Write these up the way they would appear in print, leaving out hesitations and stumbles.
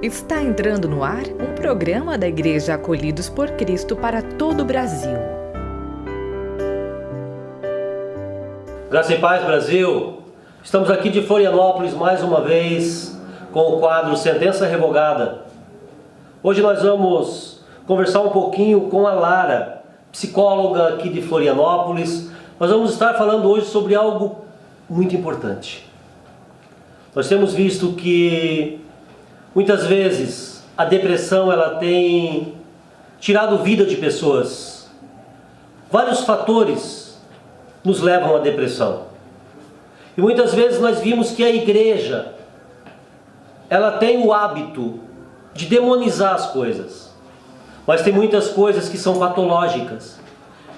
Está entrando no ar um programa da Igreja Acolhidos por Cristo para todo o Brasil. Graça e paz, Brasil! Estamos aqui de Florianópolis mais uma vez com o quadro Sentença Revogada. Hoje nós vamos conversar um pouquinho com a Lara, psicóloga aqui de Florianópolis. Nós vamos estar falando hoje sobre algo muito importante. Nós temos visto que muitas vezes a depressão ela tem tirado vida de pessoas. Vários fatores nos levam à depressão. E muitas vezes nós vimos que a igreja ela tem o hábito de demonizar as coisas. Mas tem muitas coisas que são patológicas.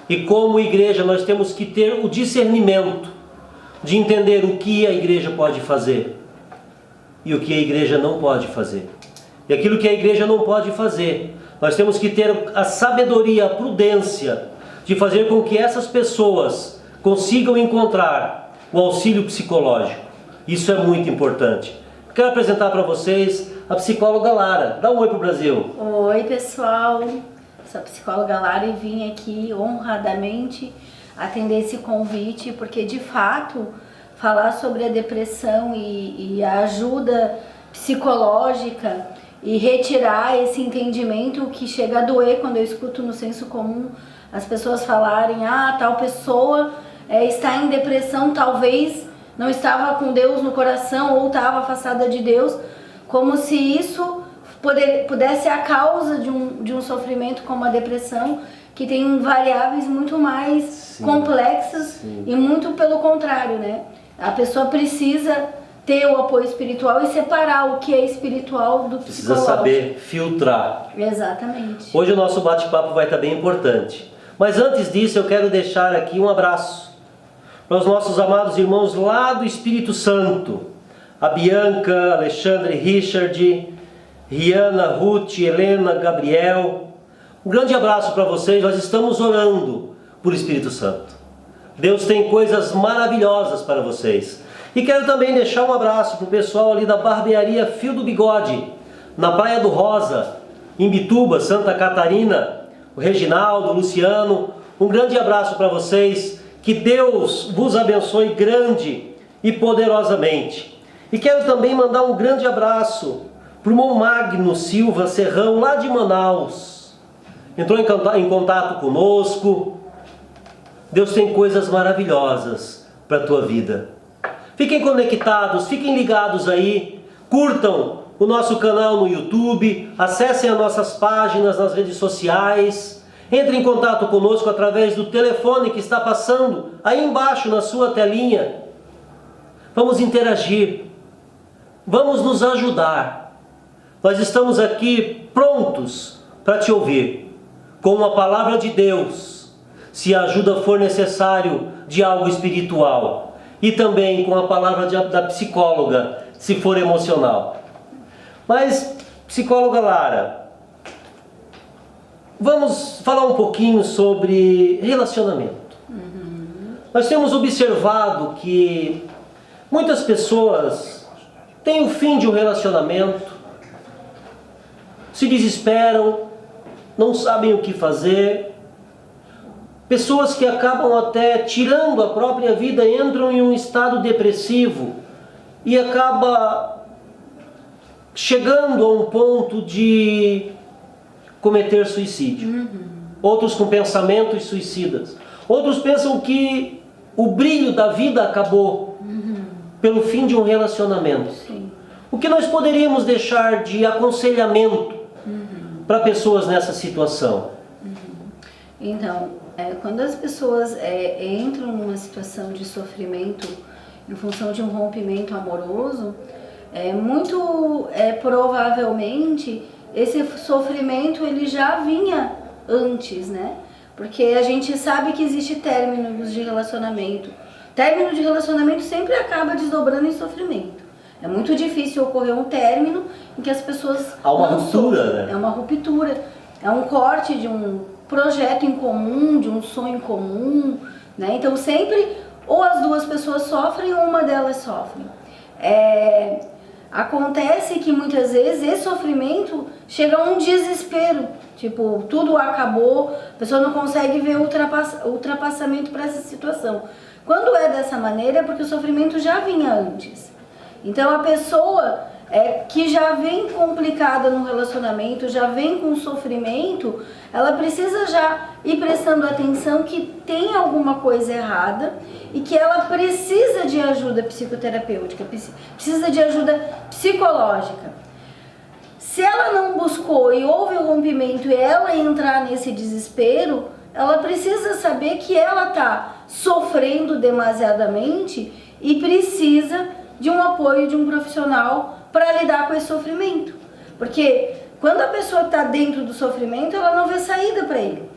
E como igreja nós temos que ter o discernimento de entender o que a igreja pode fazer e o que a igreja não pode fazer. E aquilo que a igreja não pode fazer, nós temos que ter a sabedoria, a prudência de fazer com que essas pessoas consigam encontrar o auxílio psicológico. Isso é muito importante. Quero apresentar para vocês a psicóloga Lara. Dá um oi para o Brasil. Oi, pessoal. Sou a psicóloga Lara e vim aqui honradamente atender esse convite, porque de fato falar sobre a depressão e a ajuda psicológica e retirar esse entendimento que chega a doer quando eu escuto no senso comum as pessoas falarem: tal pessoa está em depressão, talvez não estava com Deus no coração ou estava afastada de Deus, como se isso pudesse ser a causa de um sofrimento como a depressão, que tem variáveis muito mais complexas. E muito pelo contrário, né? A pessoa precisa ter o apoio espiritual e separar o que é espiritual do psicológico. Precisa saber filtrar. Exatamente. Hoje o nosso bate-papo vai estar bem importante. Mas antes disso eu quero deixar aqui um abraço para os nossos amados irmãos lá do Espírito Santo. A Bianca, Alexandre, Richard, Riana, Ruth, Helena, Gabriel. Um grande abraço para vocês. Nós estamos orando por Espírito Santo. Deus tem coisas maravilhosas para vocês. E quero também deixar um abraço para o pessoal ali da barbearia Fio do Bigode, na Praia do Rosa, em Bituba, Santa Catarina. O Reginaldo, o Luciano. Um grande abraço para vocês. Que Deus vos abençoe grande e poderosamente. E quero também mandar um grande abraço para o irmão Magno Silva Serrão, lá de Manaus. Entrou em contato conosco. Deus tem coisas maravilhosas para a tua vida. Fiquem conectados, fiquem ligados aí. Curtam o nosso canal no YouTube. Acessem as nossas páginas nas redes sociais. Entre em contato conosco através do telefone que está passando aí embaixo na sua telinha. Vamos interagir. Vamos nos ajudar. Nós estamos aqui prontos para te ouvir. Com a palavra de Deus, se a ajuda for necessário de algo espiritual. E também com a palavra da psicóloga, se for emocional. Mas, psicóloga Lara, vamos falar um pouquinho sobre relacionamento. Nós temos observado que muitas pessoas têm o fim de um relacionamento, se desesperam, não sabem o que fazer. Pessoas que acabam até tirando a própria vida, entram em um estado depressivo e acaba chegando a um ponto de cometer suicídio. Outros com pensamentos suicidas. Outros pensam que o brilho da vida acabou pelo fim de um relacionamento. O que nós poderíamos deixar de aconselhamento para pessoas nessa situação? Então, quando as pessoas entram numa situação de sofrimento em função de um rompimento amoroso, muito provavelmente esse sofrimento ele já vinha antes, né? Porque a gente sabe que existe términos de relacionamento. Término de relacionamento sempre acaba desdobrando em sofrimento. É muito difícil ocorrer um término em que as pessoas... Há uma ruptura, né? É uma ruptura. É um corte de um projeto em comum, de um sonho em comum, né? Então sempre ou as duas pessoas sofrem ou uma delas sofre. Acontece que muitas vezes esse sofrimento chega a um desespero, tipo, tudo acabou, a pessoa não consegue ver ultrapassamento para essa situação. Quando é dessa maneira é porque o sofrimento já vinha antes. Então a pessoa que já vem complicada no relacionamento, já vem com sofrimento, ela precisa já ir prestando atenção que tem alguma coisa errada e que ela precisa de ajuda psicoterapêutica, precisa de ajuda psicológica. Se ela não buscou e houve o rompimento e ela entrar nesse desespero, ela precisa saber que ela está sofrendo demasiadamente e precisa de um apoio de um profissional para lidar com esse sofrimento. Porque quando a pessoa está dentro do sofrimento, ela não vê saída para ele.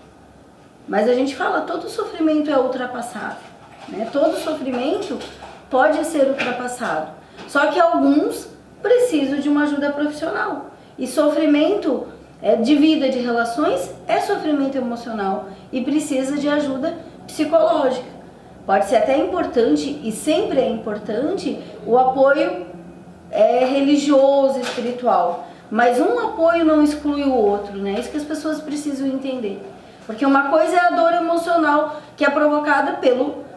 Mas a gente fala, todo sofrimento é ultrapassável, né? Todo sofrimento pode ser ultrapassado. Só que alguns precisam de uma ajuda profissional. E sofrimento de vida, de relações, é sofrimento emocional e precisa de ajuda psicológica. Pode ser até importante, e sempre é importante, o apoio religioso, espiritual. Mas um apoio não exclui o outro, né? Isso que as pessoas precisam entender. Porque uma coisa é a dor emocional que é provocada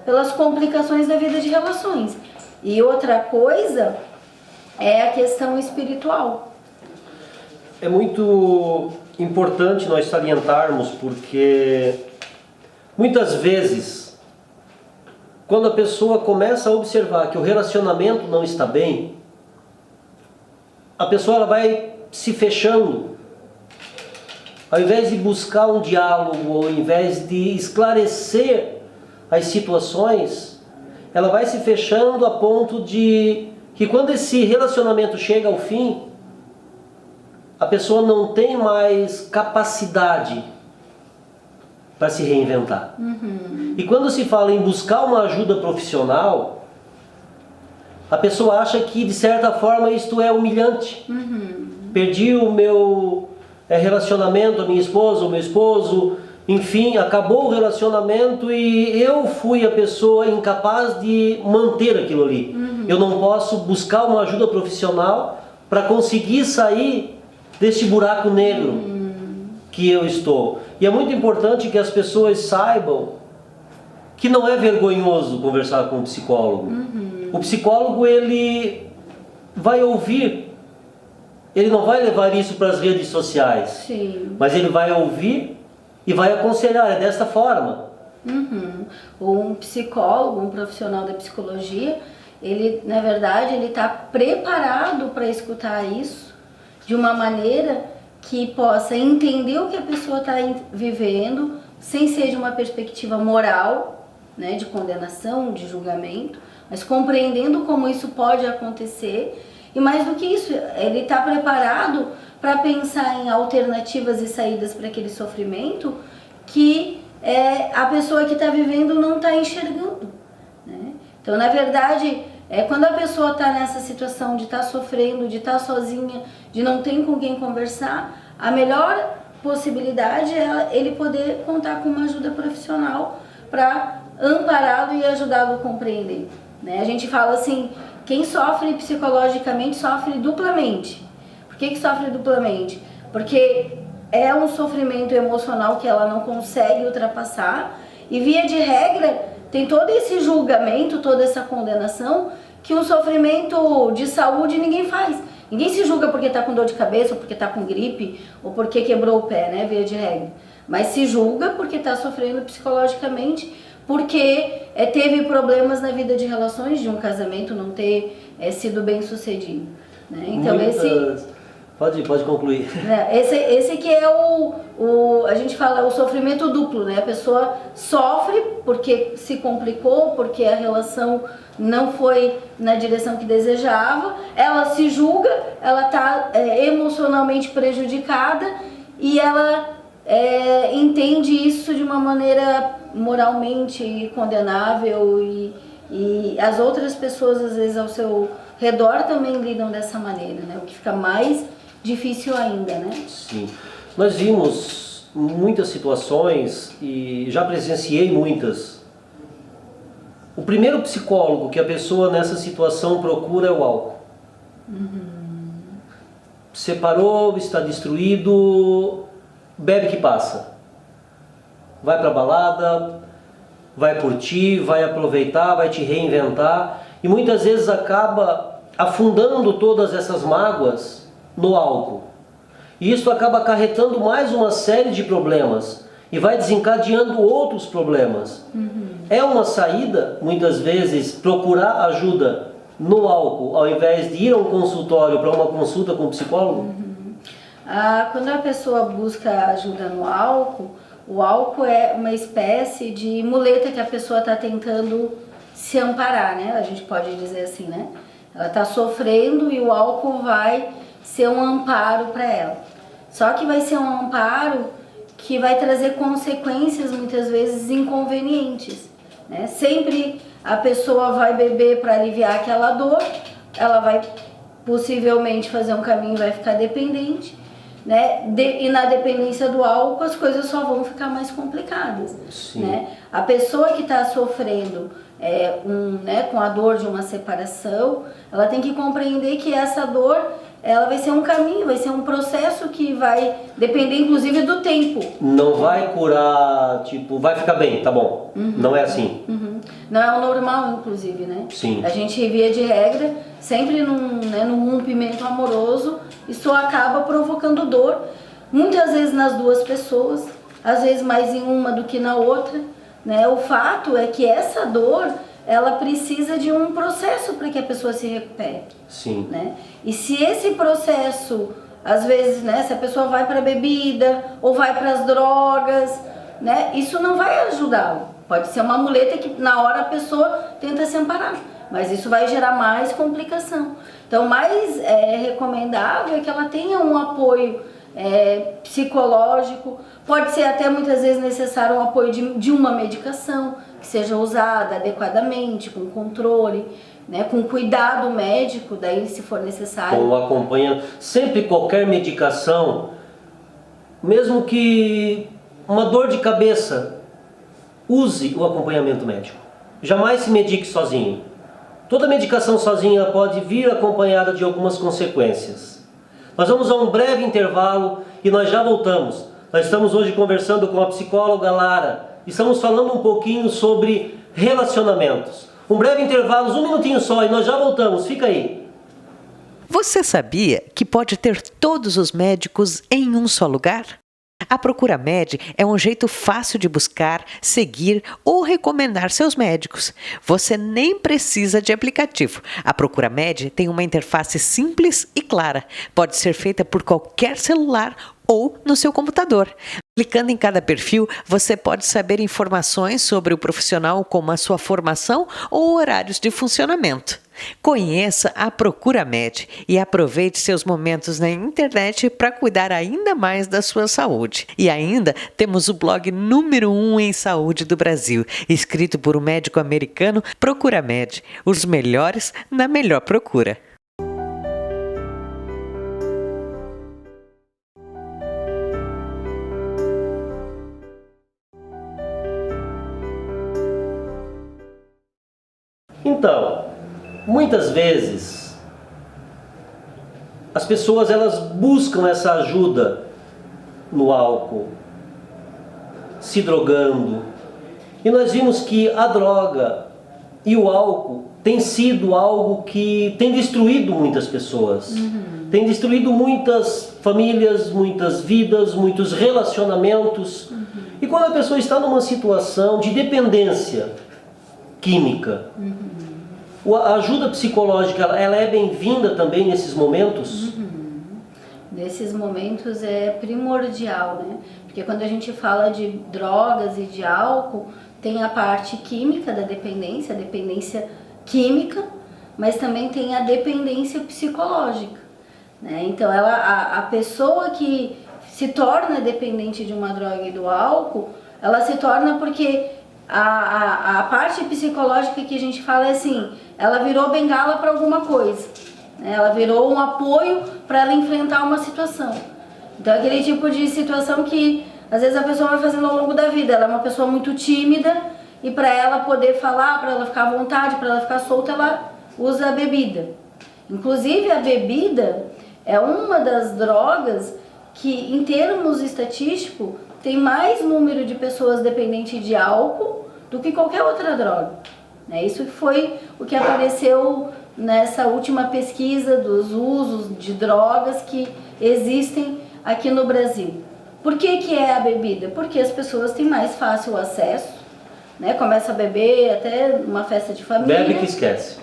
pelas complicações da vida de relações. E outra coisa é a questão espiritual. É muito importante nós salientarmos, porque muitas vezes, quando a pessoa começa a observar que o relacionamento não está bem, a pessoa ela vai se fechando. Ao invés de buscar um diálogo, ao invés de esclarecer as situações, ela vai se fechando a ponto de que quando esse relacionamento chega ao fim, a pessoa não tem mais capacidade para se reinventar. E quando se fala em buscar uma ajuda profissional, a pessoa acha que de certa forma isto é humilhante. Perdi o meu relacionamento, a minha esposa, o meu esposo, enfim, acabou o relacionamento e eu fui a pessoa incapaz de manter aquilo ali. Eu não posso buscar uma ajuda profissional para conseguir sair deste buraco negro que eu estou. E é muito importante que as pessoas saibam que não é vergonhoso conversar com um psicólogo. O psicólogo, ele vai ouvir, ele não vai levar isso para as redes sociais. Sim. Mas ele vai ouvir e vai aconselhar, é desta forma. Um psicólogo, um profissional da psicologia, ele, na verdade, ele está preparado para escutar isso de uma maneira que possa entender o que a pessoa está vivendo, sem ser de uma perspectiva moral, né, de condenação, de julgamento, mas compreendendo como isso pode acontecer. E mais do que isso, ele está preparado para pensar em alternativas e saídas para aquele sofrimento que a pessoa que está vivendo não está enxergando, né? Então, na verdade, quando a pessoa está nessa situação de estar sofrendo, de estar sozinha, de não ter com quem conversar, a melhor possibilidade é ele poder contar com uma ajuda profissional para ampará-lo e ajudá-lo a compreender, né? A gente fala assim, quem sofre psicologicamente sofre duplamente. Por que sofre duplamente? Porque é um sofrimento emocional que ela não consegue ultrapassar e, via de regra, tem todo esse julgamento, toda essa condenação que um sofrimento de saúde ninguém faz. Ninguém se julga porque está com dor de cabeça, ou porque está com gripe, ou porque quebrou o pé, né, via de regra. Mas se julga porque está sofrendo psicologicamente, porque teve problemas na vida de relações, de um casamento não ter sido bem sucedido, né? Então Pode concluir. Esse que é a gente fala, o sofrimento duplo, né? A pessoa sofre porque se complicou, porque a relação não foi na direção que desejava, ela se julga, ela está emocionalmente prejudicada e ela entende isso de uma maneira moralmente condenável e as outras pessoas, às vezes, ao seu redor também lidam dessa maneira, né? O que fica mais difícil ainda, né? Sim. Nós vimos muitas situações e já presenciei muitas. O primeiro psicólogo que a pessoa nessa situação procura é o álcool. Separou, está destruído, bebe que passa. Vai para a balada, vai curtir, vai aproveitar, vai te reinventar e muitas vezes acaba afundando todas essas mágoas no álcool. E isso acaba acarretando mais uma série de problemas e vai desencadeando outros problemas. É uma saída, muitas vezes, procurar ajuda no álcool, ao invés de ir a um consultório para uma consulta com um psicólogo? Quando a pessoa busca ajuda no álcool, o álcool é uma espécie de muleta que a pessoa está tentando se amparar, né? A gente pode dizer assim, né? Ela está sofrendo e o álcool vai ser um amparo para ela. Só que vai ser um amparo que vai trazer consequências muitas vezes inconvenientes, né? Sempre a pessoa vai beber para aliviar aquela dor, ela vai possivelmente fazer um caminho e vai ficar dependente, né? E na dependência do álcool as coisas só vão ficar mais complicadas. Né? A pessoa que está sofrendo com a dor de uma separação, ela tem que compreender que essa dor ela vai ser um caminho, vai ser um processo que vai depender inclusive do tempo. Não vai curar, tipo, vai ficar bem, tá bom. Não é assim. Não é o normal, inclusive, né? Sim. A gente, via de regra, sempre num rompimento amoroso, isso acaba provocando dor, muitas vezes nas duas pessoas, às vezes mais em uma do que na outra, né? O fato é que essa dor, ela precisa de um processo para que a pessoa se recupere. Sim. Né? E se esse processo, às vezes, né, se a pessoa vai para a bebida ou vai para as drogas, né, isso não vai ajudá-lo. Pode ser uma muleta que na hora a pessoa tenta se amparar, mas isso vai gerar mais complicação. Então, mais recomendável é que ela tenha um apoio psicológico, pode ser até muitas vezes necessário um apoio de uma medicação que seja usada adequadamente, com controle, né, com cuidado médico, daí se for necessário. Com acompanhamento. Sempre qualquer medicação, mesmo que uma dor de cabeça, use o acompanhamento médico. Jamais se medique sozinho. Toda medicação sozinha pode vir acompanhada de algumas consequências. Nós vamos a um breve intervalo e nós já voltamos. Nós estamos hoje conversando com a psicóloga Lara. Estamos falando um pouquinho sobre relacionamentos. Um breve intervalo, 1 minutinho só e nós já voltamos. Fica aí. Você sabia que pode ter todos os médicos em um só lugar? A Procuramed é um jeito fácil de buscar, seguir ou recomendar seus médicos. Você nem precisa de aplicativo. A Procuramed tem uma interface simples e clara. Pode ser feita por qualquer celular ou no seu computador. Clicando em cada perfil, você pode saber informações sobre o profissional, como a sua formação ou horários de funcionamento. Conheça a Procuramed e aproveite seus momentos na internet para cuidar ainda mais da sua saúde. E ainda temos o blog número 1 em saúde do Brasil, escrito por um médico americano, Procuramed, os melhores na melhor procura. Então, muitas vezes as pessoas elas buscam essa ajuda no álcool, se drogando. E nós vimos que a droga e o álcool tem sido algo que tem destruído muitas pessoas. Tem destruído muitas famílias, muitas vidas, muitos relacionamentos. E quando a pessoa está numa situação de dependência química, a ajuda psicológica, ela é bem-vinda também nesses momentos? Nesses momentos é primordial, né? Porque quando a gente fala de drogas e de álcool, tem a parte química da dependência, a dependência química, mas também tem a dependência psicológica, né? Então, a pessoa que se torna dependente de uma droga e do álcool, ela se torna porque a parte psicológica que a gente fala é assim, ela virou bengala para alguma coisa, né? Ela virou um apoio para ela enfrentar uma situação. Então, aquele tipo de situação que às vezes a pessoa vai fazendo ao longo da vida. Ela é uma pessoa muito tímida e para ela poder falar, para ela ficar à vontade, para ela ficar solta, ela usa a bebida. Inclusive a bebida é uma das drogas que, em termos estatísticos, tem mais número de pessoas dependentes de álcool do que qualquer outra droga. Isso foi o que apareceu nessa última pesquisa dos usos de drogas que existem aqui no Brasil. Por que é a bebida? Porque as pessoas têm mais fácil acesso, começa a beber até uma festa de família. Bebe que esquece.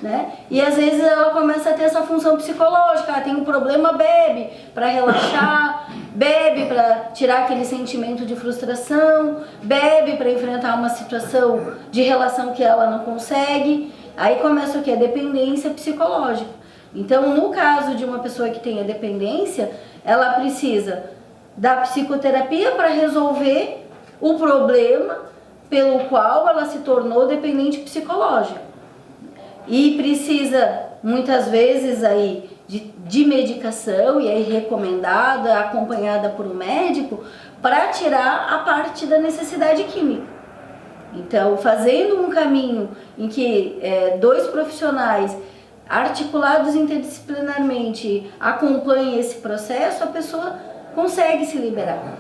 E às vezes ela começa a ter essa função psicológica, tem um problema, bebe para relaxar, bebe para tirar aquele sentimento de frustração, bebe para enfrentar uma situação de relação que ela não consegue. Aí começa o que? A dependência psicológica. Então, no caso de uma pessoa que tenha dependência, ela precisa da psicoterapia para resolver o problema pelo qual ela se tornou dependente psicológico. E precisa, muitas vezes, aí, de medicação, e é recomendada, acompanhada por um médico, para tirar a parte da necessidade química. Então, fazendo um caminho em que dois profissionais articulados interdisciplinarmente acompanhem esse processo, a pessoa consegue se liberar.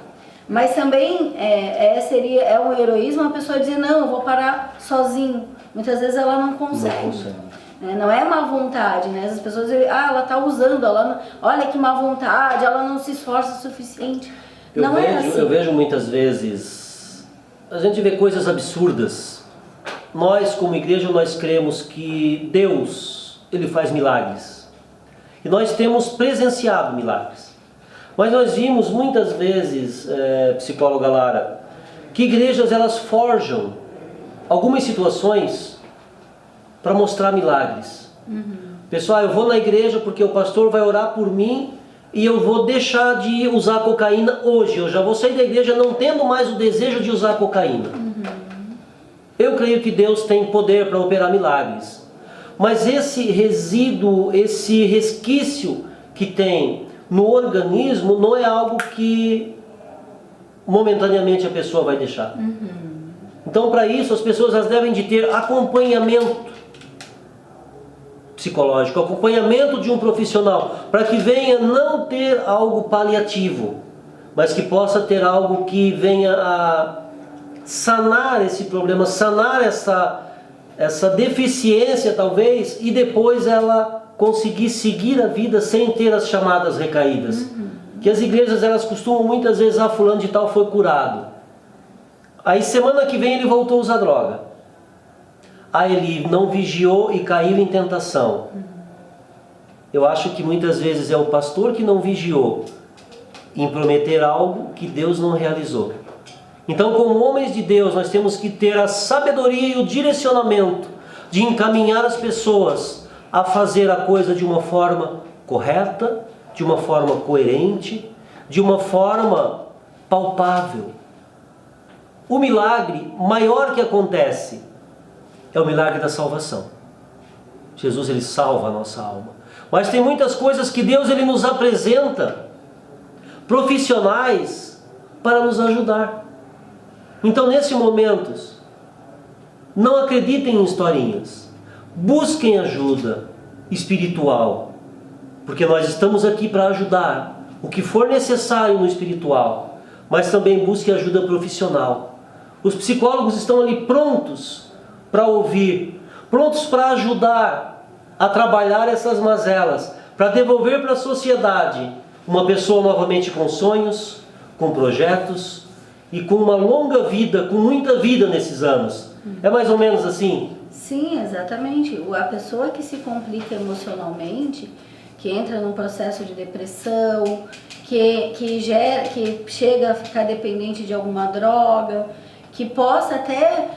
Mas também é um heroísmo a pessoa dizer, não, eu vou parar sozinho. Muitas vezes ela não consegue. Não é má vontade, As pessoas dizem, ela está usando, olha que má vontade, ela não se esforça o suficiente. Eu vejo muitas vezes, a gente vê coisas absurdas. Nós, como igreja, nós cremos que Deus, Ele faz milagres. E nós temos presenciado milagres. Mas nós vimos muitas vezes, psicóloga Lara, que igrejas elas forjam algumas situações para mostrar milagres. Pessoal, eu vou na igreja porque o pastor vai orar por mim e eu vou deixar de usar cocaína hoje. Eu já vou sair da igreja não tendo mais o desejo de usar cocaína. Eu creio que Deus tem poder para operar milagres. Mas esse resíduo, esse resquício que tem no organismo não é algo que momentaneamente a pessoa vai deixar. Então, para isso, as pessoas elas devem de ter acompanhamento psicológico, acompanhamento de um profissional, para que venha não ter algo paliativo, mas que possa ter algo que venha a sanar esse problema, sanar essa deficiência talvez, e depois ela conseguir seguir a vida sem ter as chamadas recaídas. Que as igrejas elas costumam muitas vezes, fulano de tal foi curado. Aí semana que vem ele voltou a usar droga. Aí ele não vigiou e caiu em tentação. Eu acho que muitas vezes é o pastor que não vigiou em prometer algo que Deus não realizou. Então, como homens de Deus, nós temos que ter a sabedoria e o direcionamento de encaminhar as pessoas a fazer a coisa de uma forma correta, de uma forma coerente, de uma forma palpável. O milagre maior que acontece é o milagre da salvação. Jesus, Ele salva a nossa alma. Mas tem muitas coisas que Deus, Ele nos apresenta, profissionais, para nos ajudar. Então, nesses momentos, não acreditem em historinhas. Busquem ajuda espiritual, porque nós estamos aqui para ajudar o que for necessário no espiritual, mas também busque ajuda profissional. Os psicólogos estão ali prontos para ouvir, prontos para ajudar a trabalhar essas mazelas, para devolver para a sociedade uma pessoa novamente com sonhos, com projetos e com uma longa vida, com muita vida nesses anos. É mais ou menos assim? Sim, exatamente. A pessoa que se complica emocionalmente, que entra num processo de depressão, que chega a ficar dependente de alguma droga, que possa até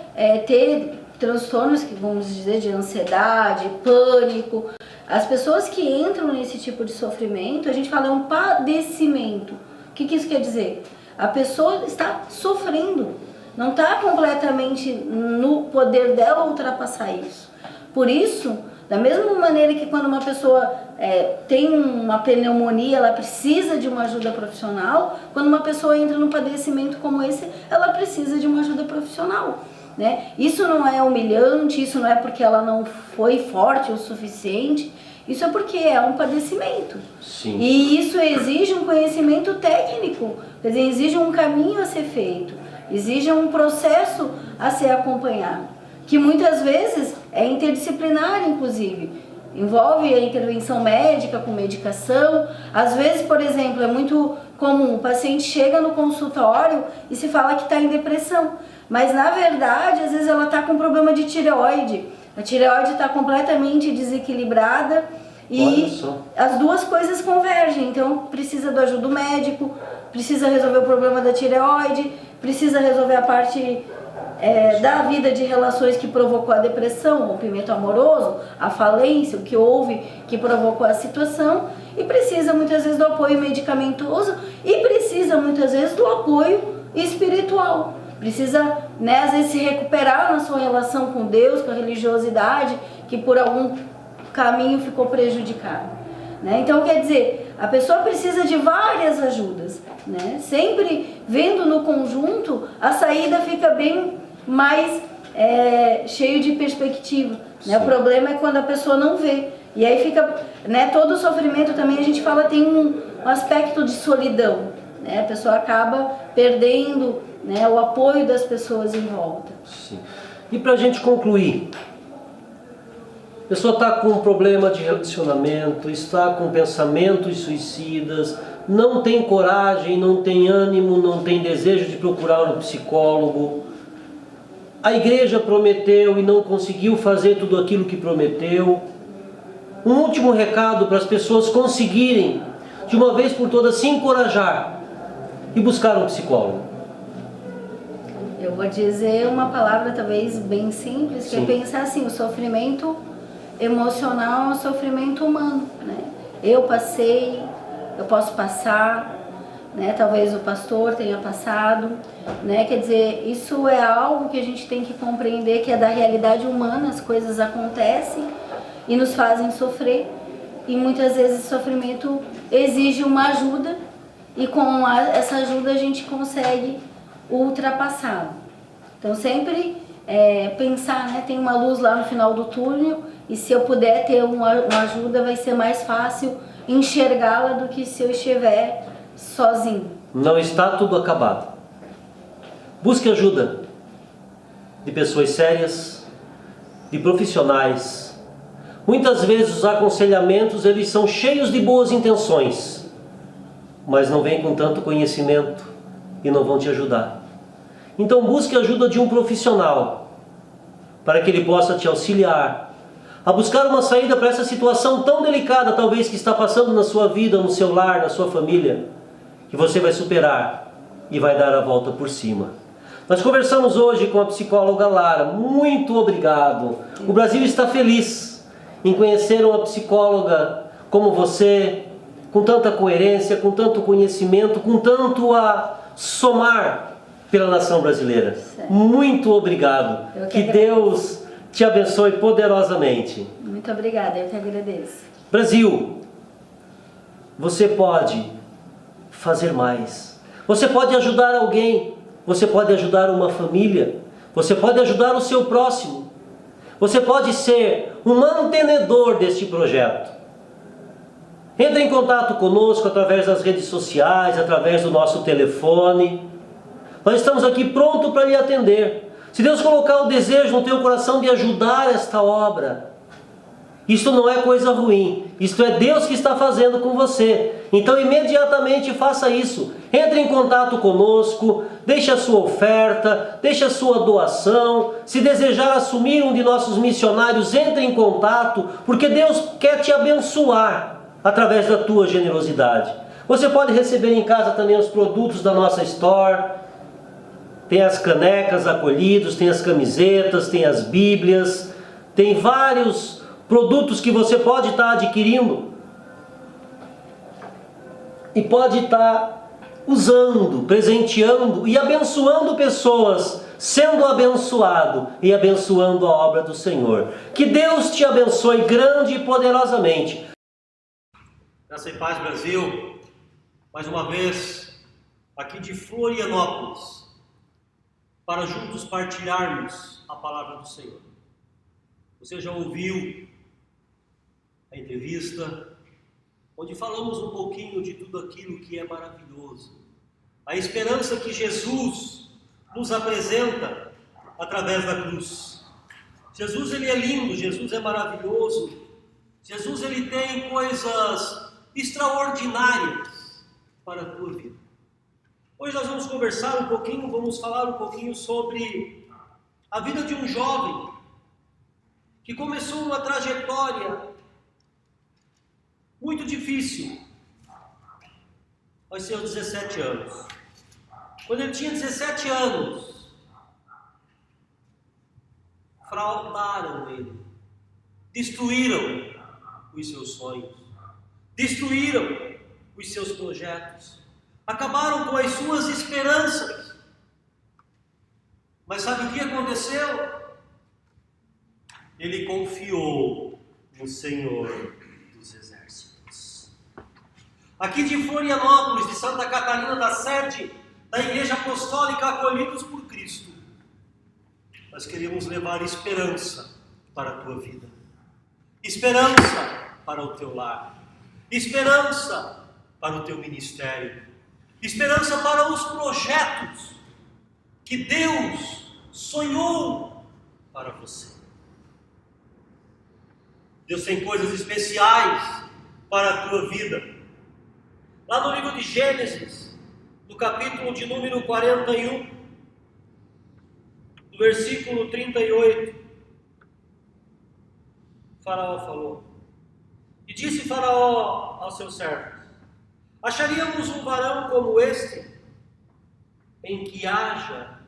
ter transtornos, que vamos dizer, de ansiedade, pânico. As pessoas que entram nesse tipo de sofrimento, a gente fala é um padecimento. O que isso quer dizer? A pessoa está sofrendo. Não está completamente no poder dela ultrapassar isso. Por isso, da mesma maneira que quando uma pessoa tem uma pneumonia, ela precisa de uma ajuda profissional, quando uma pessoa entra num padecimento como esse, ela precisa de uma ajuda profissional. Isso não é humilhante, isso não é porque ela não foi forte o suficiente, Isso é porque é um padecimento. Sim. E isso exige um conhecimento técnico, quer dizer, exige um caminho a ser feito, exige um processo a ser acompanhado, que muitas vezes é interdisciplinar, inclusive. Envolve a intervenção médica com medicação. Às vezes, por exemplo, é muito comum, o paciente chega no consultório e se fala que está em depressão, mas na verdade, às vezes ela está com problema de tireoide. A tireoide está completamente desequilibrada e as duas coisas convergem. Então precisa da ajuda do médico, precisa resolver o problema da tireoide, precisa resolver a parte da vida de relações que provocou a depressão, o rompimento amoroso, a falência, o que houve que provocou a situação, e precisa muitas vezes do apoio medicamentoso e precisa muitas vezes do apoio espiritual. Precisa, às vezes, se recuperar na sua relação com Deus, com a religiosidade, que por algum caminho ficou prejudicada. Então, quer dizer, a pessoa precisa de várias ajudas. Sempre vendo no conjunto, a saída fica bem mais cheio de perspectiva. O problema é quando a pessoa não vê. E aí fica, todo o sofrimento também, a gente fala, tem um aspecto de solidão. A pessoa acaba perdendo o apoio das pessoas em volta. Sim. E para a gente concluir, a pessoa está com um problema de relacionamento, está com pensamentos suicidas, não tem coragem, não tem ânimo, não tem desejo de procurar um psicólogo. A igreja prometeu e não conseguiu fazer tudo aquilo que prometeu. Um último recado para as pessoas conseguirem, de uma vez por todas, se encorajar e buscar um psicólogo. Eu vou dizer uma palavra talvez bem simples, que é pensar assim, o sofrimento emocional é um sofrimento humano. Eu passei, eu posso passar, talvez o pastor tenha passado, quer dizer, isso é algo que a gente tem que compreender, que é da realidade humana, as coisas acontecem e nos fazem sofrer, e muitas vezes o sofrimento exige uma ajuda, e com essa ajuda a gente consegue ultrapassá-lo. Então sempre pensar, tem uma luz lá no final do túnel, e se eu puder ter uma ajuda, vai ser mais fácil enxergá-la do que se eu estiver sozinho. Não está tudo acabado. Busque ajuda de pessoas sérias, de profissionais. Muitas vezes os aconselhamentos, eles são cheios de boas intenções, mas não vêm com tanto conhecimento e não vão te ajudar. Então busque a ajuda de um profissional, para que ele possa te auxiliar a buscar uma saída para essa situação tão delicada, talvez, que está passando na sua vida, no seu lar, na sua família, que você vai superar e vai dar a volta por cima. Nós conversamos hoje com a psicóloga Lara. Muito obrigado. O Brasil está feliz em conhecer uma psicóloga como você, com tanta coerência, com tanto conhecimento, com tanto a somar pela nação brasileira. Certo. Muito obrigado. Que Deus te abençoe poderosamente. Muito obrigada, eu que agradeço. Brasil, você pode fazer mais. Você pode ajudar alguém. Você pode ajudar uma família. Você pode ajudar o seu próximo. Você pode ser um mantenedor deste projeto. Entre em contato conosco através das redes sociais, através do nosso telefone. Nós estamos aqui prontos para lhe atender. Se Deus colocar o desejo no teu coração de ajudar esta obra, isto não é coisa ruim. Isto é Deus que está fazendo com você. Então imediatamente faça isso. Entre em contato conosco, deixe a sua oferta, deixe a sua doação. Se desejar assumir um de nossos missionários, entre em contato, porque Deus quer te abençoar através da tua generosidade. Você pode receber em casa também os produtos da nossa store. Tem as canecas acolhidos, tem as camisetas, tem as bíblias, tem vários produtos que você pode estar adquirindo e pode estar usando, presenteando e abençoando pessoas, sendo abençoado e abençoando a obra do Senhor. Que Deus te abençoe grande e poderosamente. Graça e paz, Brasil. Mais uma vez, aqui de Florianópolis, para juntos partilharmos a palavra do Senhor. Você já ouviu a entrevista, onde falamos um pouquinho de tudo aquilo que é maravilhoso. A esperança que Jesus nos apresenta através da cruz. Jesus, ele é lindo, Jesus é maravilhoso. Jesus, ele tem coisas extraordinárias para a tua vida. Hoje nós vamos conversar um pouquinho, vamos falar um pouquinho sobre a vida de um jovem que começou uma trajetória muito difícil aos seus 17 anos. Quando ele tinha 17 anos, fraudaram ele, destruíram os seus sonhos, destruíram os seus projetos, acabaram com as suas esperanças. Mas sabe o que aconteceu? Ele confiou no Senhor dos Exércitos. Aqui de Florianópolis, de Santa Catarina, da sede da Igreja Apostólica Acolhidos por Cristo, nós queremos levar esperança para a tua vida, esperança para o teu lar, esperança para o teu ministério, esperança para os projetos que Deus sonhou para você. Deus tem coisas especiais para a tua vida. Lá no livro de Gênesis, no capítulo de número 41, no versículo 38, Faraó falou: e disse Faraó aos seus servos: acharíamos um varão como este, em que haja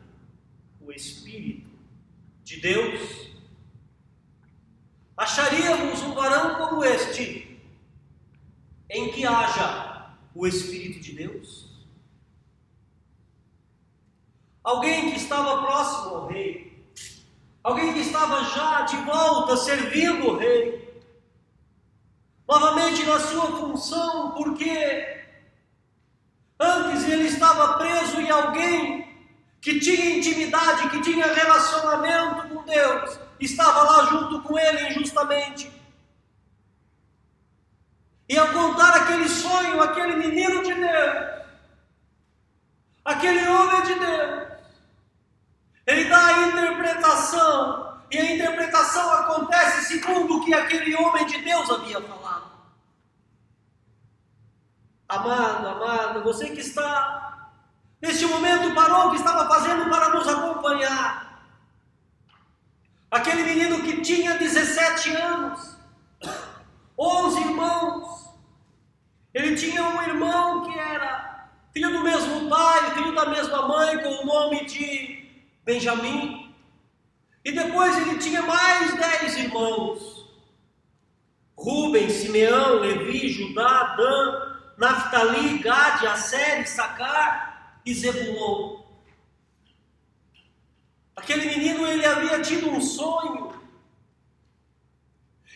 o Espírito de Deus? Acharíamos um varão como este, em que haja o Espírito de Deus? Alguém que estava próximo ao rei, alguém que estava já de volta servindo o rei, novamente na sua função, porque antes ele estava preso em alguém que tinha intimidade, que tinha relacionamento com Deus, estava lá junto com ele injustamente. E ao contar aquele sonho, aquele menino de Deus, aquele homem de Deus, ele dá a interpretação, e a interpretação acontece segundo o que aquele homem de Deus havia falado. Amado, amado, você que está neste momento parou o que estava fazendo para nos acompanhar. Aquele menino que tinha 17 anos, 11 irmãos. Ele tinha um irmão que era filho do mesmo pai, filho da mesma mãe, com o nome de Benjamim. E depois ele tinha mais 10 irmãos: Rubem, Simeão, Levi, Judá, Dan, Naftali, Gade, Asser, Issacar e Zebulon. Aquele menino, ele havia tido um sonho.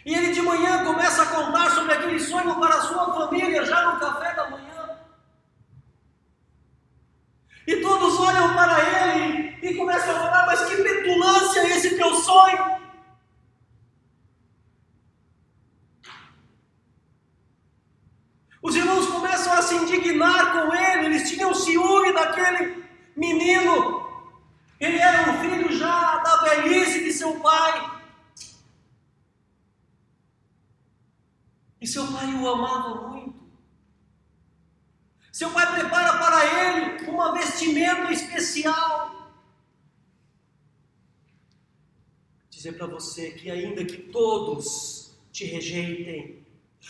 E ele de manhã começa a contar sobre aquele sonho para a sua família, já no café da manhã. E todos olham para ele e começam a falar: mas que petulância é esse teu sonho? Os irmãos começam a se indignar com ele, eles tinham ciúme daquele menino. Ele era um filho já da velhice de seu pai. E seu pai o amava muito. Seu pai prepara para ele uma vestimenta especial. Dizer para você que ainda que todos te rejeitem,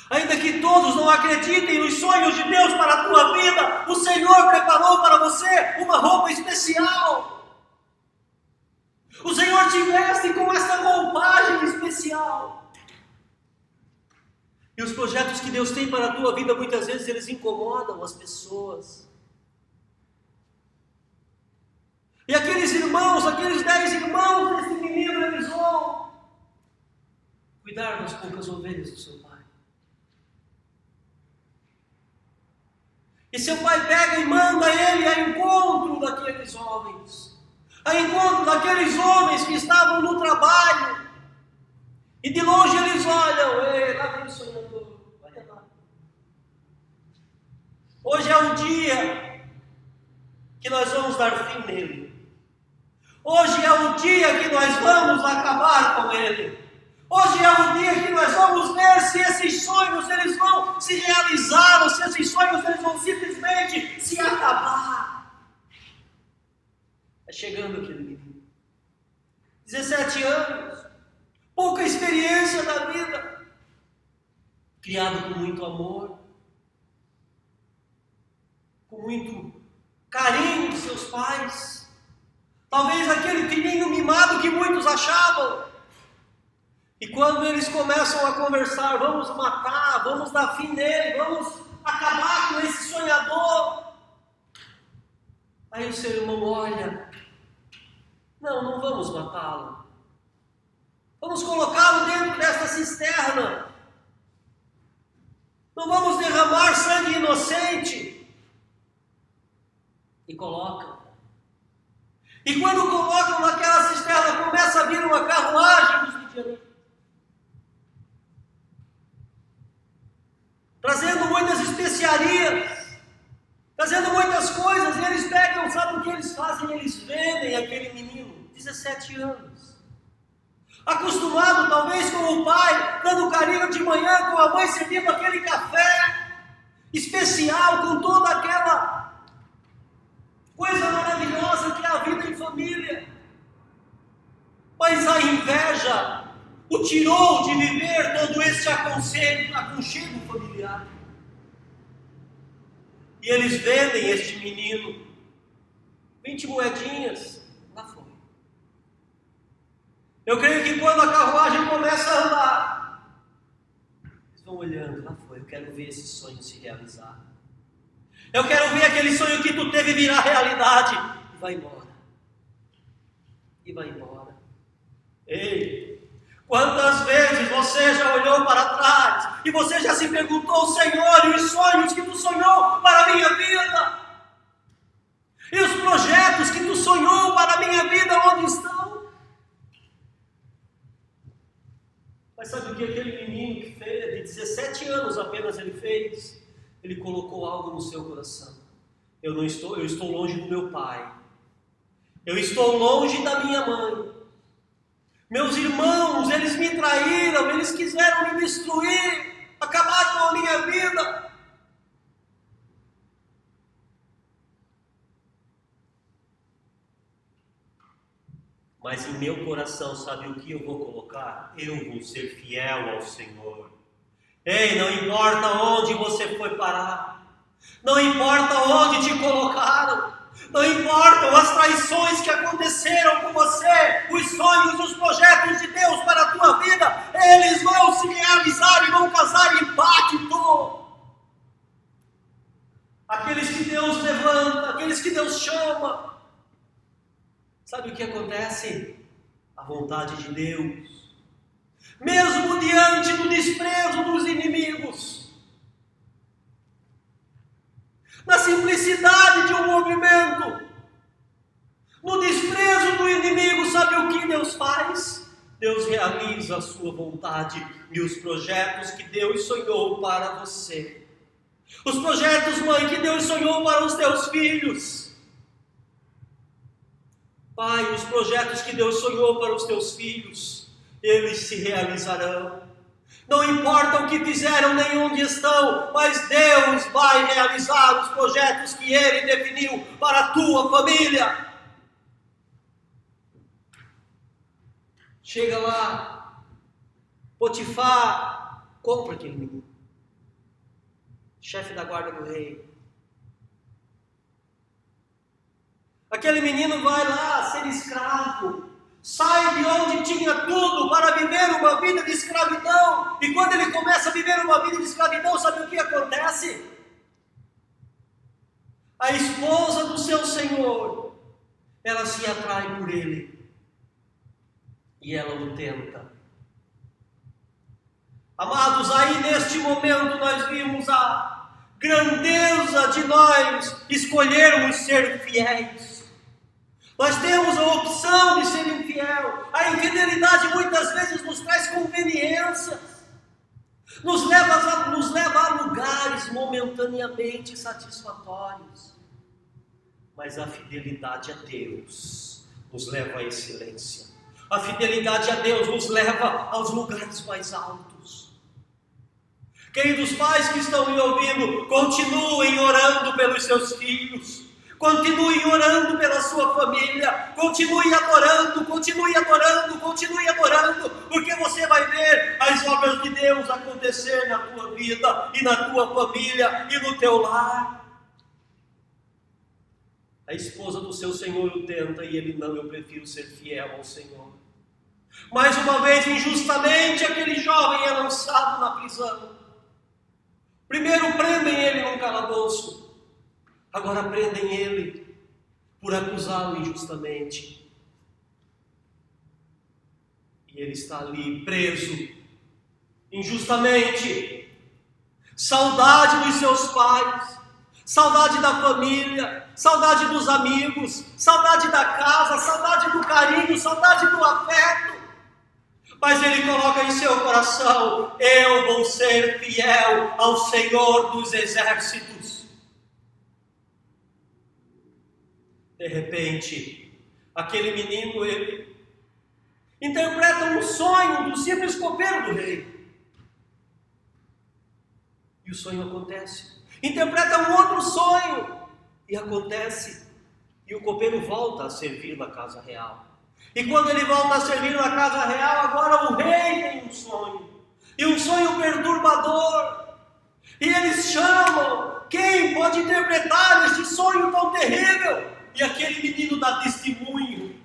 ainda que todos não acreditem nos sonhos de Deus para a tua vida, o Senhor preparou para você uma roupa especial. O Senhor te veste com essa roupagem especial. E os projetos que Deus tem para a tua vida, muitas vezes eles incomodam as pessoas. E aqueles irmãos, aqueles 10 irmãos desse menino, eles vão cuidar das poucas ovelhas do seu pai. E seu pai pega e manda ele a encontro daqueles jovens, a encontro daqueles homens que estavam no trabalho. E de longe eles olham, ei, lá vem o sonhador, olha lá. Hoje é o dia que nós vamos dar fim nele. Hoje é o dia que nós vamos acabar com ele. Hoje é o dia que nós vamos ver se esses sonhos eles vão se realizar ou se esses sonhos eles vão simplesmente se acabar. É chegando aquele menino. 17 anos, pouca experiência da vida, criado com muito amor, com muito carinho de seus pais. Talvez aquele filhinho mimado que muitos achavam. E quando eles começam a conversar, vamos matar, vamos dar fim nele, vamos acabar com esse sonhador. Aí o seu irmão olha, não vamos matá-lo. Vamos colocá-lo dentro desta cisterna. Não vamos derramar sangue inocente. E colocam. E quando colocam naquela cisterna, começa a vir uma carruagem dos midianitas, trazendo muitas especiarias, trazendo muitas coisas, e eles pegam, sabe o que eles fazem? Eles vendem aquele menino, 17 anos, acostumado talvez com o pai, dando carinho de manhã, com a mãe servindo aquele café especial, com toda aquela coisa maravilhosa que é a vida em família. Mas a inveja o tirou de viver todo esse aconchego familiar. E eles vendem este menino, 20 moedinhas, lá foi. Eu creio que quando a carruagem começa a andar, eles vão olhando, lá foi, eu quero ver esse sonho se realizar. Eu quero ver aquele sonho que tu teve virar realidade. E vai embora. E vai embora. Ei, quantas vezes você já olhou para trás e você já se perguntou, Senhor, e os sonhos que tu sonhou para a minha vida? E os projetos que tu sonhou para a minha vida, onde estão? Mas sabe o que aquele menino que fez, de 17 anos apenas ele fez? Ele colocou algo no seu coração. Eu estou longe do meu pai. Eu estou longe da minha mãe. Meus irmãos, eles me traíram, eles quiseram me destruir, acabar com a minha vida. Mas em meu coração, sabe o que eu vou colocar? Eu vou ser fiel ao Senhor. Ei, não importa onde você foi parar, não importa onde te colocaram, não importam as traições que aconteceram com você, os sonhos, os projetos de Deus para a tua vida, eles vão se realizar e vão causar impacto. Aqueles que Deus levanta, aqueles que Deus chama, sabe o que acontece? A vontade de Deus, mesmo diante do desprezo dos inimigos, na simplicidade de um movimento, no desprezo do inimigo, sabe o que Deus faz? Deus realiza a sua vontade e os projetos que Deus sonhou para você. Os projetos, mãe, que Deus sonhou para os teus filhos. Pai, os projetos que Deus sonhou para os teus filhos, eles se realizarão. Não importa o que fizeram nem onde estão, mas Deus vai realizar os projetos que Ele definiu para a tua família. Chega lá, Potifar compra aquele menino, chefe da guarda do rei. Aquele menino vai lá ser escravo, sai de onde tinha tudo para viver uma vida de escravidão. E quando ele começa a viver uma vida de escravidão, sabe o que acontece? A esposa do seu senhor, ela se atrai por ele e ela o tenta. Amados, aí neste momento nós vimos a grandeza de nós escolhermos ser fiéis. Nós temos a opção de ser infiel. A infidelidade muitas vezes nos traz conveniências, nos leva a lugares momentaneamente satisfatórios. Mas a fidelidade a Deus nos leva à excelência. A fidelidade a Deus nos leva aos lugares mais altos. Queridos pais que estão me ouvindo, continuem orando pelos seus filhos. Continue orando pela sua família, continue adorando, porque você vai ver as obras de Deus acontecer na tua vida, e na tua família, e no teu lar. A esposa do seu Senhor o tenta, e ele não, eu prefiro ser fiel ao Senhor. Mais uma vez, injustamente, aquele jovem é lançado na prisão. Primeiro prendem ele num calabouço, agora prendem ele por acusá-lo injustamente. E ele está ali preso, injustamente. Saudade dos seus pais, saudade da família, saudade dos amigos, saudade da casa, saudade do carinho, saudade do afeto. Mas ele coloca em seu coração: eu vou ser fiel ao Senhor dos Exércitos. De repente, aquele menino, ele interpreta um sonho do simples copeiro do rei. E o sonho acontece. Interpreta um outro sonho e acontece. E o copeiro volta a servir na casa real. E quando ele volta a servir na casa real, agora o rei tem um sonho. E um sonho perturbador. E eles chamam: quem pode interpretar este sonho tão terrível? E aquele menino dá testemunho.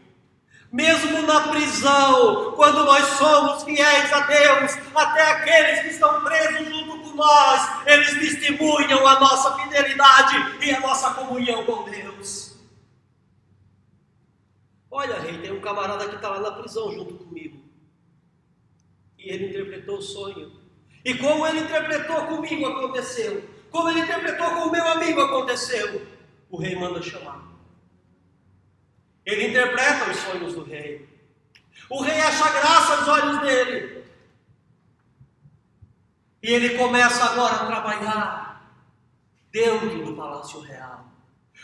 Mesmo na prisão, quando nós somos fiéis a Deus, até aqueles que estão presos junto com nós, eles testemunham a nossa fidelidade e a nossa comunhão com Deus. Olha, rei, tem um camarada que está lá na prisão junto comigo. E ele interpretou o sonho. E como ele interpretou comigo, aconteceu. Como ele interpretou com o meu amigo, aconteceu. O rei manda chamar. Ele interpreta os sonhos do rei. O rei acha graça aos olhos dele. E ele começa agora a trabalhar dentro do palácio real.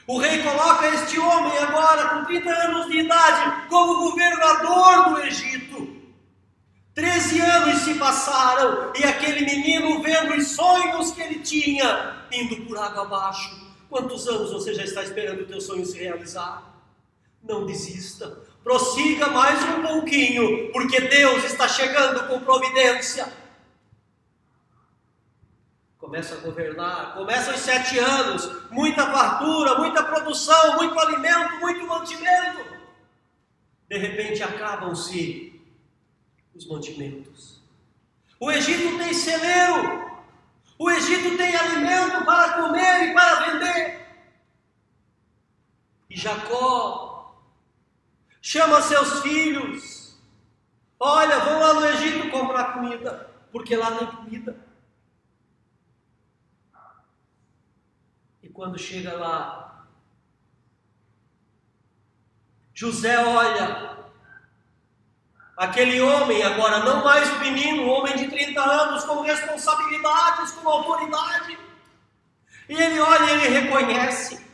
O rei coloca este homem agora com 30 anos de idade como governador do Egito. 13 anos se passaram e aquele menino, vendo os sonhos que ele tinha, indo por água abaixo. Quantos anos você já está esperando o teu sonho se realizar? Não desista, prossiga mais um pouquinho, porque Deus está chegando com providência. Começa a governar, começam os 7 anos, muita fartura, muita produção, muito alimento, muito mantimento. De repente acabam-se os mantimentos. O Egito tem celeiro, o Egito tem alimento para comer e para vender. E Jacó chama seus filhos: olha, vão lá no Egito comprar comida, porque lá tem comida. E quando chega lá, José olha aquele homem, agora não mais o menino, um homem de 30 anos, com responsabilidades, com autoridade. E ele olha e ele reconhece.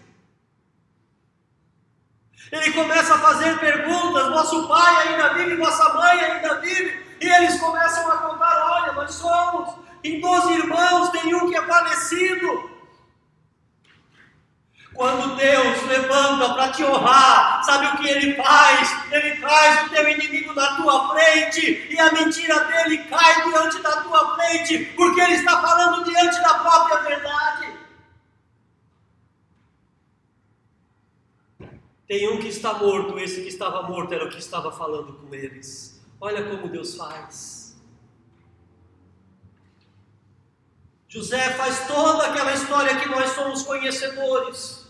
Ele começa a fazer perguntas: nosso pai ainda vive, nossa mãe ainda vive. E eles começam a contar: olha, nós somos em 12 irmãos, tem um que é falecido. Quando Deus levanta para te honrar, sabe o que Ele faz? Ele traz o teu inimigo na tua frente, e a mentira dele cai diante da tua frente, porque ele está falando diante da própria verdade. Tem um que está morto, esse que estava morto era o que estava falando com eles. Olha como Deus faz. José faz toda aquela história que nós somos conhecedores.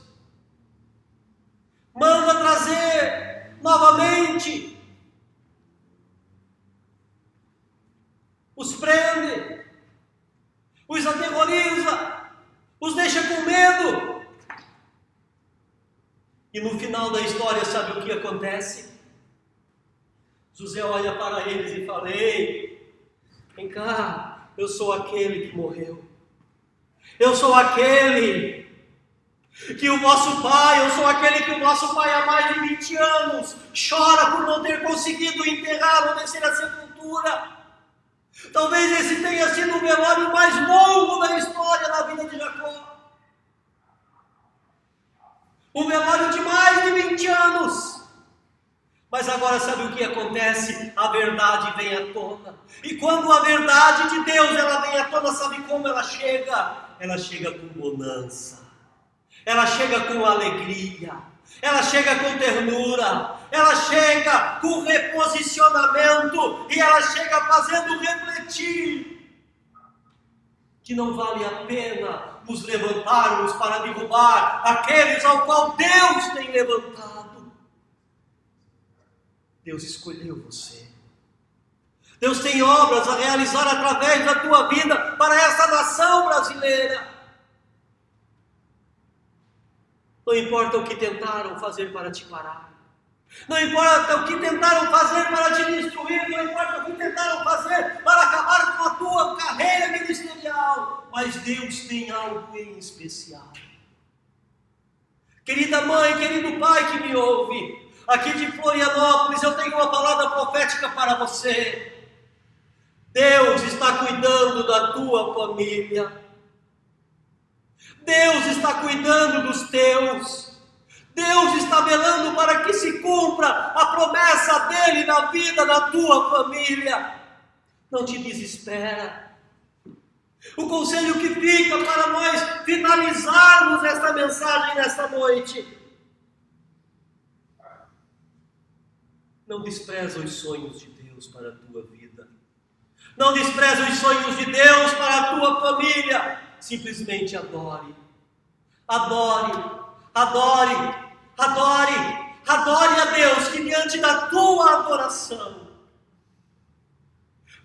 Manda trazer novamente. Os prende. Os aterroriza. Os deixa com medo. E no final da história, sabe o que acontece? José olha para eles e fala: ei, vem cá, eu sou aquele que morreu. Eu sou aquele que o vosso pai, eu sou aquele que o vosso pai há mais de 20 anos chora por não ter conseguido enterrar ou descer a sepultura. Talvez esse tenha sido o velório mais longo da história da vida de Jacó. Um velório de mais de 20 anos. Mas agora sabe o que acontece? A verdade vem à tona. E quando a verdade de Deus ela vem à tona, sabe como ela chega? Ela chega com bonança. Ela chega com alegria. Ela chega com ternura. Ela chega com reposicionamento. E ela chega fazendo refletir que não vale a pena nos levantarmos para derrubar aqueles ao qual Deus tem levantado. Deus escolheu você. Deus tem obras a realizar através da tua vida para essa nação brasileira. Não importa o que tentaram fazer para te parar. Não importa o que tentaram fazer para te destruir. Não importa o que tentaram fazer para acabar com a tua carreira ministerial. Mas Deus tem algo em especial. Querida mãe, querido pai que me ouve, aqui de Florianópolis eu tenho uma palavra profética para você. Deus está cuidando da tua família. Deus está cuidando dos teus. Deus está velando para que se cumpra a promessa dele na vida da tua família. Não te desespera. O conselho que fica para nós finalizarmos esta mensagem nesta noite: não despreza os sonhos de Deus para a tua vida. Não despreza os sonhos de Deus para a tua família. Simplesmente adore. Adore. Adore. Adore. Adore a Deus, que diante da tua adoração,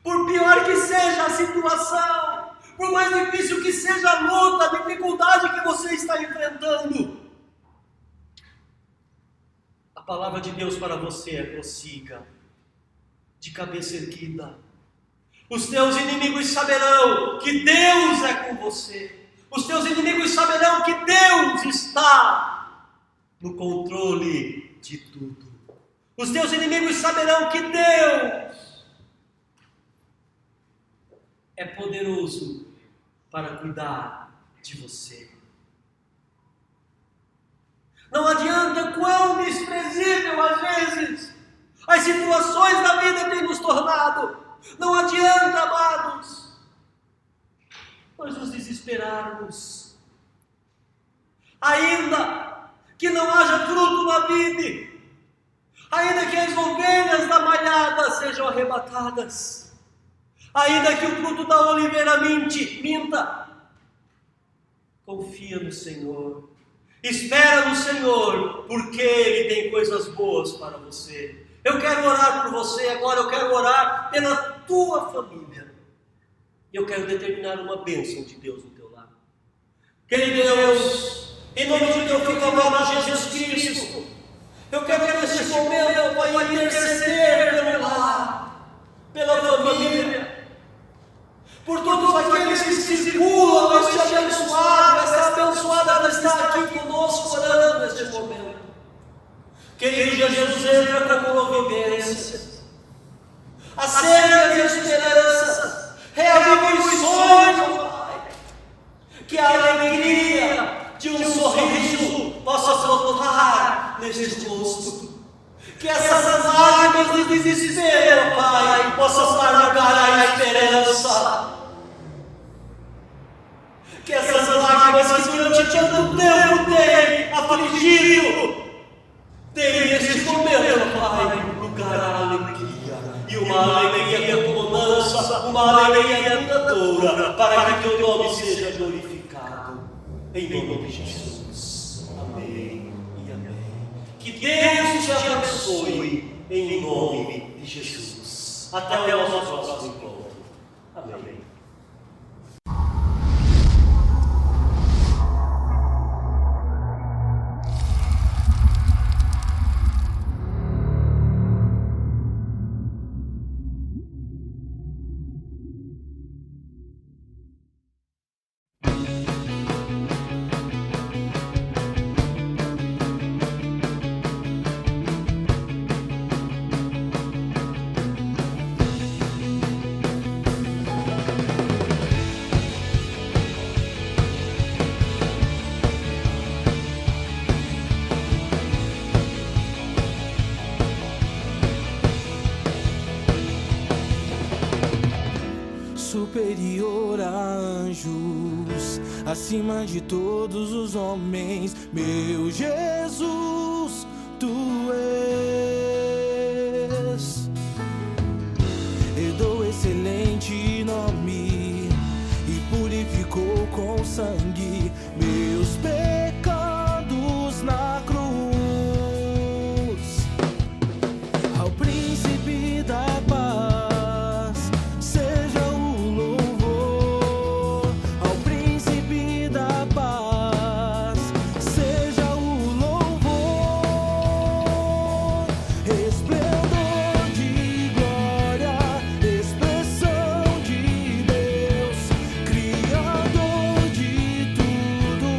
por pior que seja a situação, por mais difícil que seja a luta, a dificuldade que você está enfrentando, a palavra de Deus para você é: prossiga, de cabeça erguida. Os teus inimigos saberão que Deus é com você. Os teus inimigos saberão que Deus está no controle de tudo. Os teus inimigos saberão que Deus é poderoso para cuidar de você. Não adianta quão desprezível às vezes as situações da vida têm nos tornado. Não adianta, amados, nós nos desesperarmos. Ainda que não haja fruto na vida, ainda que as ovelhas da malhada sejam arrebatadas, ainda que o fruto da oliveira minta, confia no Senhor, espera no Senhor, porque Ele tem coisas boas para você. Eu quero orar por você agora, eu quero orar pela tua família. E eu quero determinar uma bênção de Deus no teu lar. Querido Deus, em nome de teu Filho amado Jesus Cristo, eu quero neste momento, Pai, interceder pelo lar, pela família, por todos aqueles que circulam este abençoado, esta abençoada que está aqui conosco orando neste momento. Querido Jesus, entra com providência, acenda as esperanças, reaviva os sonhos, Pai, que a alegria de um sorriso possa brotar neste rosto, que essas lágrimas de desespero, Pai, possam dar lugar à esperança, que essas lágrimas que durante tanto tempo têm afligido, tem neste momento, Pai, lugar à alegria, e uma alegria com bonança, uma alegria duradoura, para que teu nome seja glorificado, em nome de Jesus. Amém e amém. Que Deus te abençoe, em nome de Jesus. Até o nosso próximo encontro. Amém. superior a anjos, acima de todos os homens, meu Jesus, tu és. Herdou excelente nome e purificou com sangue meus pecados na cruz. Ao príncipe da paz seja o louvor, ao príncipe da paz seja o louvor, esplendor de glória, expressão de Deus, Criador de tudo,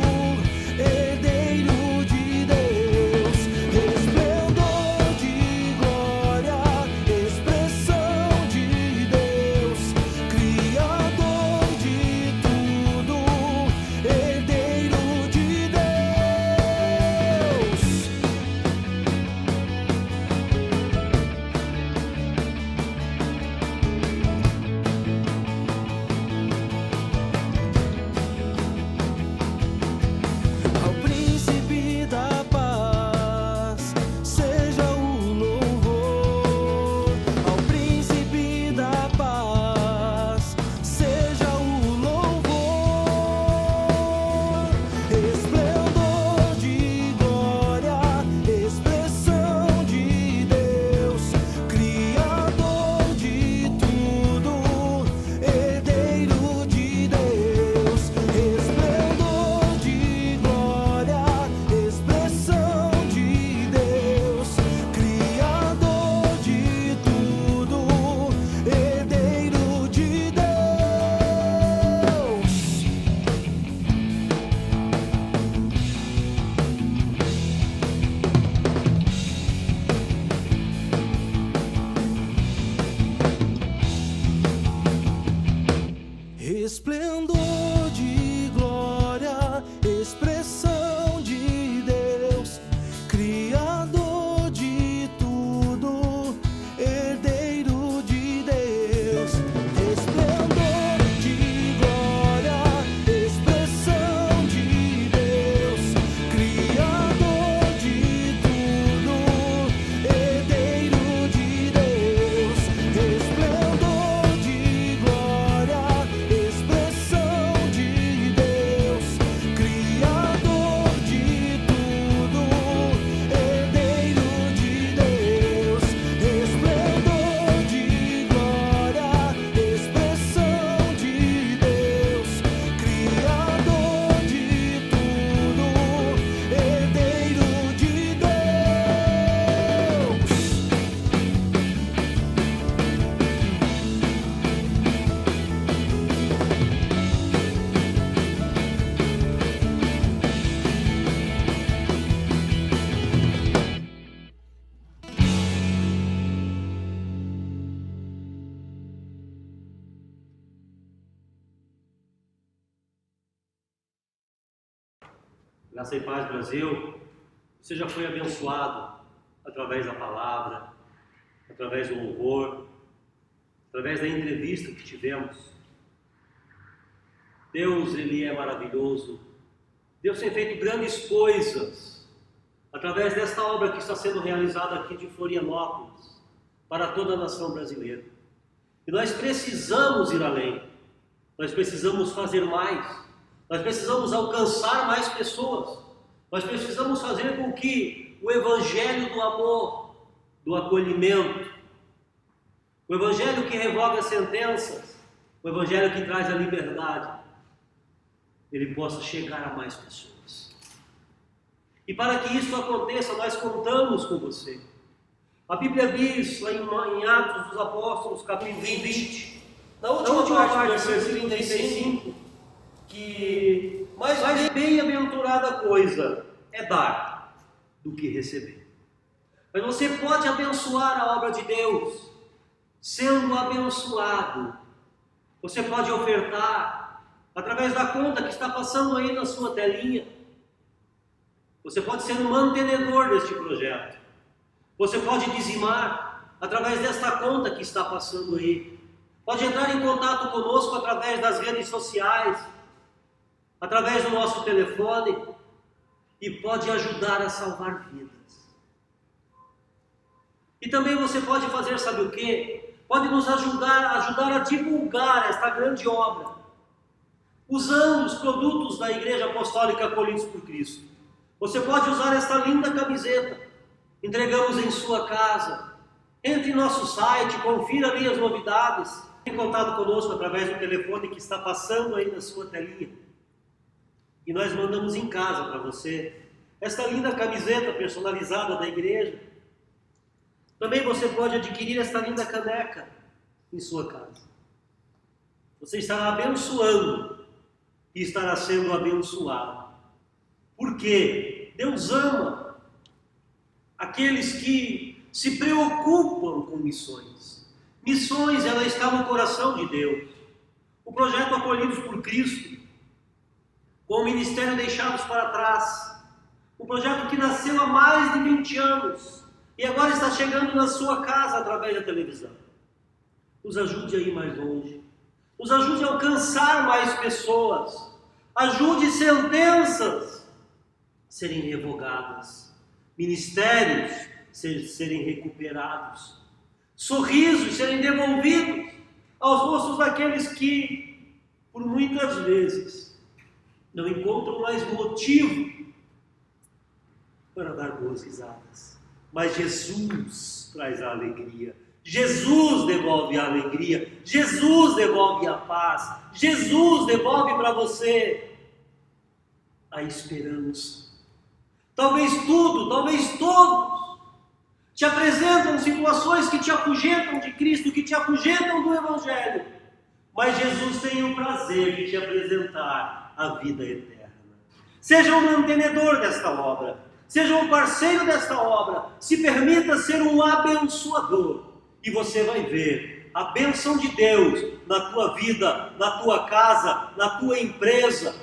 herdeiro de Deus, esplendor de glória, expressão de Deus, Criador de tudo, herdeiro de Deus. Ao príncipe da paz seja o louvor, ao príncipe da paz seja o louvor, esplendor de glória, expressão de Deus, Criador de tudo, herdeiro de Deus, esplendor de glória, expressão de Deus, Criador de tudo, herdeiro de Deus. Esplendor de glória, expressão de Deus, Criador de tudo, herdeiro de Deus. Esplendor de glória, expressão de Deus, Criador de tudo, herdeiro de Deus. Esplendor de glória, expressão de Deus, Criador de tudo, herdeiro de Deus. Esplendor de glória, expressão de Deus, Criador de tudo, herdeiro de Deus. Graça e paz, Brasil. Você já foi abençoado através da palavra, através do louvor, através da entrevista que tivemos. Deus, Ele é maravilhoso. Deus tem feito grandes coisas através desta obra que está sendo realizada aqui de Florianópolis para toda a nação brasileira. E nós precisamos ir além. Nós precisamos fazer mais. Nós precisamos alcançar mais pessoas. Nós precisamos fazer com que o evangelho do amor, do acolhimento, o evangelho que revoga sentenças, o evangelho que traz a liberdade, ele possa chegar a mais pessoas. E para que isso aconteça, nós contamos com você. A Bíblia diz, lá em Atos dos Apóstolos, capítulo 20, na última parte do versículo 35, que mais bem-aventurada coisa é dar do que receber. Mas você pode abençoar a obra de Deus, sendo abençoado. Você pode ofertar através da conta que está passando aí na sua telinha. Você pode ser um mantenedor deste projeto. Você pode dizimar através desta conta que está passando aí. Pode entrar em contato conosco através das redes sociais, através do nosso telefone, e pode ajudar a salvar vidas. E também você pode fazer, sabe o quê? Pode nos ajudar a divulgar esta grande obra, usando os produtos da Igreja Apostólica Acolhidos por Cristo. Você pode usar esta linda camiseta, entregamos em sua casa. Entre em nosso site, confira ali as novidades. Entre em contato conosco através do telefone que está passando aí na sua telinha. E nós mandamos em casa para você esta linda camiseta personalizada da igreja. Também você pode adquirir esta linda caneca em sua casa. Você estará abençoando e estará sendo abençoado. Por quê? Deus ama aqueles que se preocupam com missões. Missões, ela está no coração de Deus. O projeto Acolhidos por Cristo, com o ministério Deixados para Trás, um projeto que nasceu há mais de 20 anos e agora está chegando na sua casa através da televisão. Nos ajude a ir mais longe, nos ajude a alcançar mais pessoas, ajude sentenças a serem revogadas, ministérios serem recuperados, sorrisos serem devolvidos aos rostos daqueles que, por muitas vezes, não encontram mais motivo para dar boas risadas. Mas Jesus traz a alegria. Jesus devolve a alegria. Jesus devolve a paz. Jesus devolve para você a esperança. Talvez tudo, talvez todos te apresentam situações que te afugentam de Cristo, que te afugentam do Evangelho. Mas Jesus tem o prazer de te apresentar a vida eterna. Seja um mantenedor desta obra. Seja um parceiro desta obra. Se permita ser um abençoador. E você vai ver a bênção de Deus na tua vida, na tua casa, na tua empresa.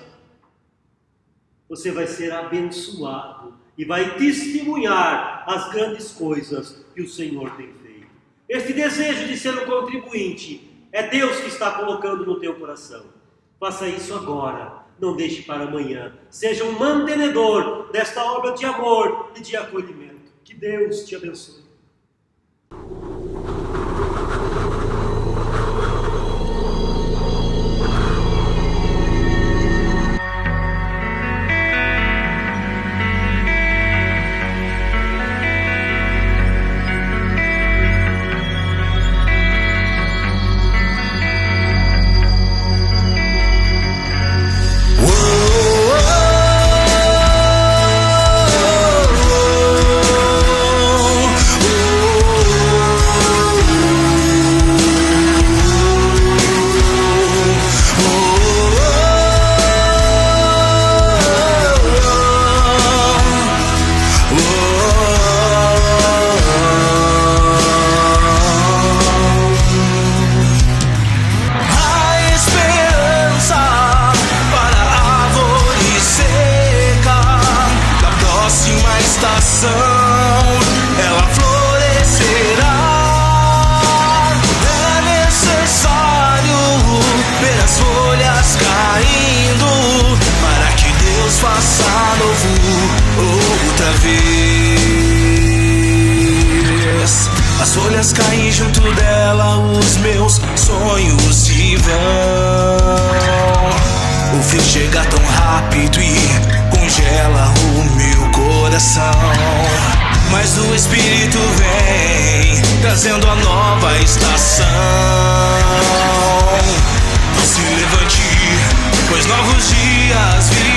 Você vai ser abençoado e vai testemunhar as grandes coisas que o Senhor tem feito. Este desejo de ser um contribuinte é Deus que está colocando no teu coração. Faça isso agora, não deixe para amanhã. Seja um mantenedor desta obra de amor e de acolhimento. Que Deus te abençoe. Ela florescerá. É necessário ver as folhas caindo para que Deus faça novo outra vez. As folhas caem junto dela, os meus sonhos se vão. O frio chega tão rápido e congela o meu coração. Mas o Espírito vem trazendo a nova estação. Se levante, pois novos dias virão.